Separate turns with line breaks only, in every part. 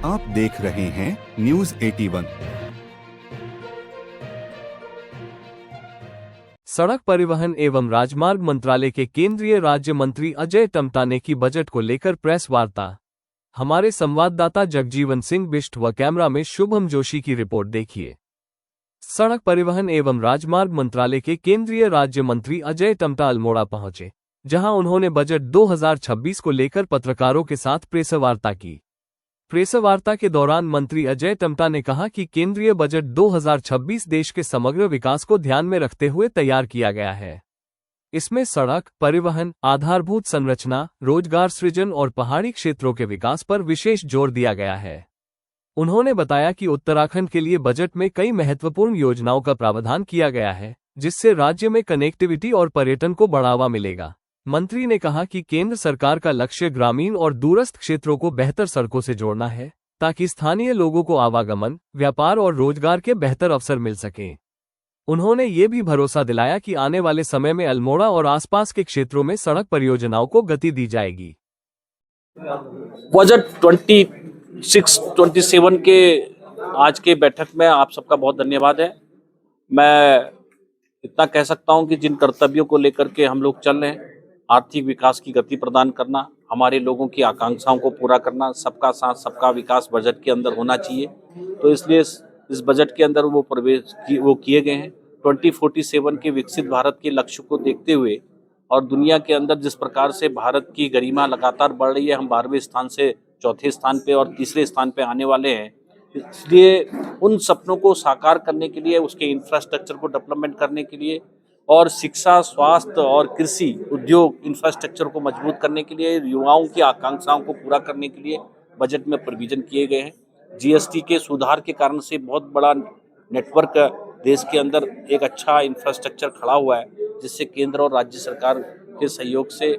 आप देख रहे हैं न्यूज 81।
सड़क परिवहन एवं राजमार्ग मंत्रालय के केंद्रीय राज्य मंत्री अजय टम्टा ने की बजट को लेकर प्रेस वार्ता। हमारे संवाददाता जगजीवन सिंह बिष्ट व कैमरा में शुभम जोशी की रिपोर्ट देखिए। सड़क परिवहन एवं राजमार्ग मंत्रालय के केंद्रीय राज्य मंत्री अजय टम्टा अल्मोड़ा पहुंचे, जहां उन्होंने बजट 2026 को लेकर पत्रकारों के साथ प्रेस वार्ता की। प्रेस वार्ता के दौरान मंत्री अजय टम्टा ने कहा कि केंद्रीय बजट 2026 देश के समग्र विकास को ध्यान में रखते हुए तैयार किया गया है। इसमें सड़क, परिवहन, आधारभूत संरचना, रोजगार सृजन और पहाड़ी क्षेत्रों के विकास पर विशेष जोर दिया गया है। उन्होंने बताया कि उत्तराखंड के लिए बजट में कई महत्वपूर्ण योजनाओं का प्रावधान किया गया है, जिससे राज्य में कनेक्टिविटी और पर्यटन को बढ़ावा मिलेगा। मंत्री ने कहा कि केंद्र सरकार का लक्ष्य ग्रामीण और दूरस्थ क्षेत्रों को बेहतर सड़कों से जोड़ना है, ताकि स्थानीय लोगों को आवागमन, व्यापार और रोजगार के बेहतर अवसर मिल सकें। उन्होंने ये भी भरोसा दिलाया कि आने वाले समय में अल्मोड़ा और आसपास के क्षेत्रों में सड़क परियोजनाओं को गति दी जाएगी।
बजट 26-27 के आज के बैठक में आप सबका बहुत धन्यवाद है। मैं इतना कह सकता हूं कि जिन कर्तव्यों को लेकर के हम लोग चल रहे हैं, आर्थिक विकास की गति प्रदान करना, हमारे लोगों की आकांक्षाओं को पूरा करना, सबका साथ सबका विकास बजट के अंदर होना चाहिए। तो इसलिए इस बजट के अंदर वो किए गए हैं। 2047 के विकसित भारत के लक्ष्य को देखते हुए और दुनिया के अंदर जिस प्रकार से भारत की गरिमा लगातार बढ़ रही है, हम 12वें स्थान से चौथे स्थान पे और तीसरे स्थान पे आने वाले हैं। इसलिए उन सपनों को साकार करने के लिए, उसके इंफ्रास्ट्रक्चर को डेवलपमेंट करने के लिए और शिक्षा, स्वास्थ्य और कृषि उद्योग इंफ्रास्ट्रक्चर को मजबूत करने के लिए, युवाओं की आकांक्षाओं को पूरा करने के लिए बजट में प्रोविजन किए गए हैं। जीएसटी के सुधार के कारण से बहुत बड़ा नेटवर्क देश के अंदर एक अच्छा इंफ्रास्ट्रक्चर खड़ा हुआ है, जिससे केंद्र और राज्य सरकार के सहयोग से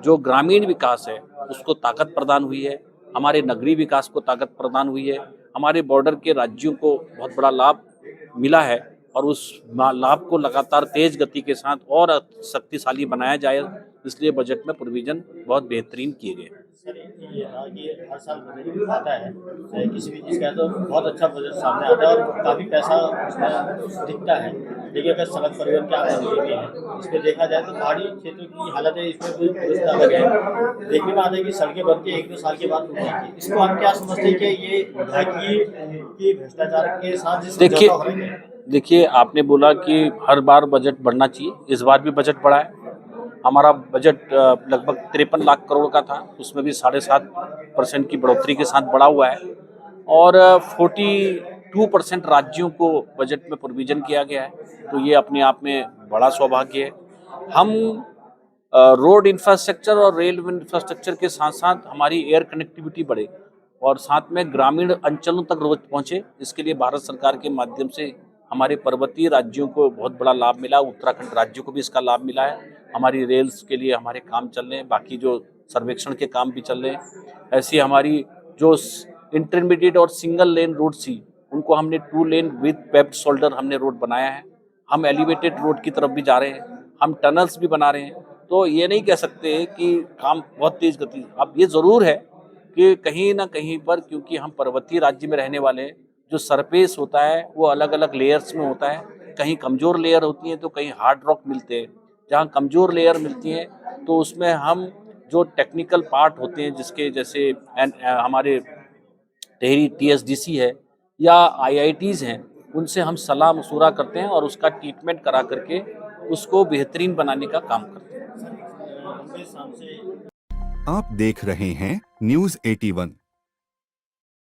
जो ग्रामीण विकास है उसको ताकत प्रदान हुई है, हमारे नगरीय विकास को ताकत प्रदान हुई है, हमारे बॉर्डर के राज्यों को बहुत बड़ा लाभ मिला है और उस लाभ को लगातार तेज गति के साथ और शक्तिशाली बनाया जाए, इसलिए बजट में प्रोविजन बहुत बेहतरीन किए गए।
सर, ये हर साल बजट आता है, किसी भी चीज़ का तो बहुत अच्छा बजट सामने आता है और काफ़ी पैसा उसमें दिखता है। देखिए, अगर सड़क परिवहन क्या भी है, इस पर देखा जाए तो पहाड़ी क्षेत्र की हालत है, इसमें कोई दुरुस्त अलग है। देखने में आता है कि सड़कें बनती है 1-2 साल के बाद टूट जाती है। इसको आप क्या समझते हैं कि ये विभागीय की भ्रष्टाचार के साथ?
देखिए, आपने बोला कि हर बार बजट बढ़ना चाहिए, इस बार भी बजट बढ़ा है। हमारा बजट लगभग 53 लाख करोड़ का था, उसमें भी 7.5% की बढ़ोतरी के साथ बढ़ा हुआ है और 42% राज्यों को बजट में प्रोविजन किया गया है। तो ये अपने आप में बड़ा सौभाग्य है। हम रोड इंफ्रास्ट्रक्चर और रेल इंफ्रास्ट्रक्चर के साथ साथ हमारी एयर कनेक्टिविटी बढ़े और साथ में ग्रामीण अंचलों तक रोज पहुँचे, इसके लिए भारत सरकार के माध्यम से हमारे पर्वतीय राज्यों को बहुत बड़ा लाभ मिला, उत्तराखंड राज्य को भी इसका लाभ मिला है। हमारी रेल्स के लिए हमारे काम चल रहे हैं, बाकी जो सर्वेक्षण के काम भी चल रहे हैं। ऐसी हमारी जो इंटरमीडिएट और सिंगल लेन रोड थी, उनको हमने 2 लेन विद पेव्ड शोल्डर हमने रोड बनाया है। हम एलिवेटेड रोड की तरफ भी जा रहे हैं, हम टनल्स भी बना रहे हैं। तो ये नहीं कह सकते कि काम बहुत तेज गति। अब ये ज़रूर है कि कहीं ना कहीं पर, क्योंकि हम पर्वतीय राज्य में रहने वाले हैं, जो सरफेस होता है वो अलग अलग लेयर्स में होता है। कहीं कमज़ोर लेयर होती हैं तो कहीं हार्ड रॉक मिलते हैं। जहाँ कमज़ोर लेयर मिलती हैं तो उसमें हम जो टेक्निकल पार्ट होते हैं, जिसके जैसे हमारे टेहरी TSDC है या IITs हैं, उनसे हम सलाह मशूरा करते हैं और उसका ट्रीटमेंट करा करके उसको बेहतरीन बनाने का काम करते हैं।
आप देख रहे हैं न्यूज 81।